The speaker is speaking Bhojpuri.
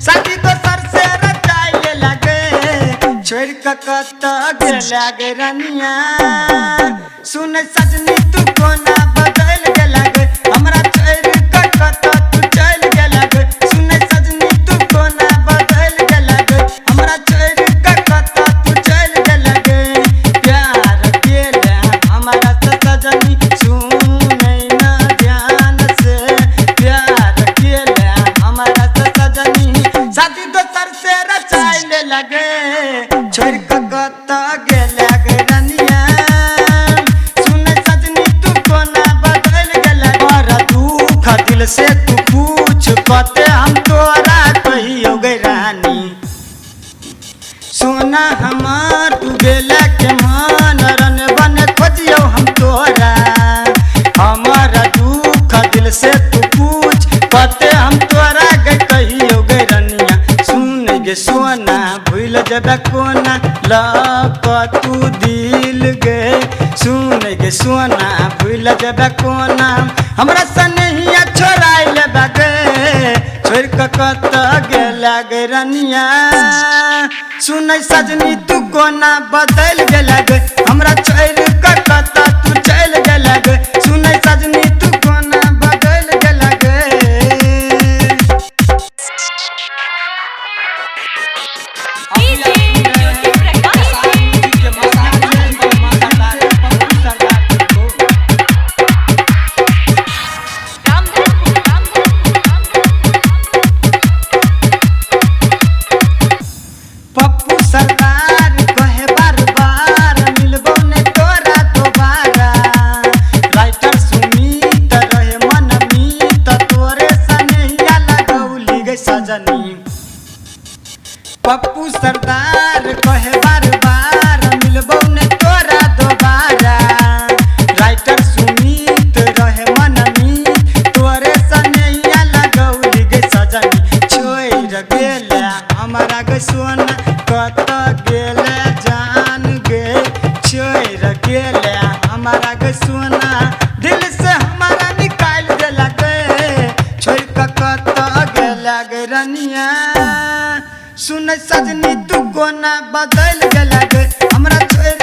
शादी दोसर से रचाए लगे छोड़ के कत गेला गे रनिया सुन सजनी तू कोना बदल गेला गे हमरा छोड़ के कत तू चल गेला गे सुन सजनी तू कोना बदल गेला गे हमरा छोड़ के कत तू चल गेला गे प्यार केला हमरा से सजनी सुनै ना ध्यान से प्यार केला हमरा से सजनी शादी दोसर से रचाए लगे छोड़ के कत गेला गे रनिया सुन सजनी तू कोना बदल गेला बड़ा दुख दिल से तू पूछ कते हम तोरा कहियो गे रानी सोना हमार तू गेला के मान रन बन खोजियो हम तोरा हमारा दुख दिल से तू पूछ कते हम तोरा गे कहियो गे रनिया सुन गे सोना भूल जबे कोना लक तू दिल गे सुन गे सोना भूल जबे कोना हमरा सनहिया छोड़ाई लेबे गे छोड़ के कत गेला गे रनिया सुन सजनी तू कोना बदल गेला गे हमरा छोड़ के कत तू चल गेला गे सुन सजनी तू कोना बदल गेला गे पप्पू सरकार कहे बार बार मिलबो ने तोरा दोबारा राइटर सुमित रहे मन मीत तोरे सनहिया लगौली गे सजनी पप्पू सरदार कहे बार बार मिलबो ने तोरा दोबारा राइटर सुमित रहे मन मीत तोरे सनहिया लगौली गे सजनी छोड़ गेला हमारा गे सोना कत गेला जान गे छोड़ गेला हमारा गे सोना दिल से हमारा निकाल देला गे छोड़ के कत गेला गे रनिया सुन सजनी तू कोना बदल गेला गे हमरा छोड़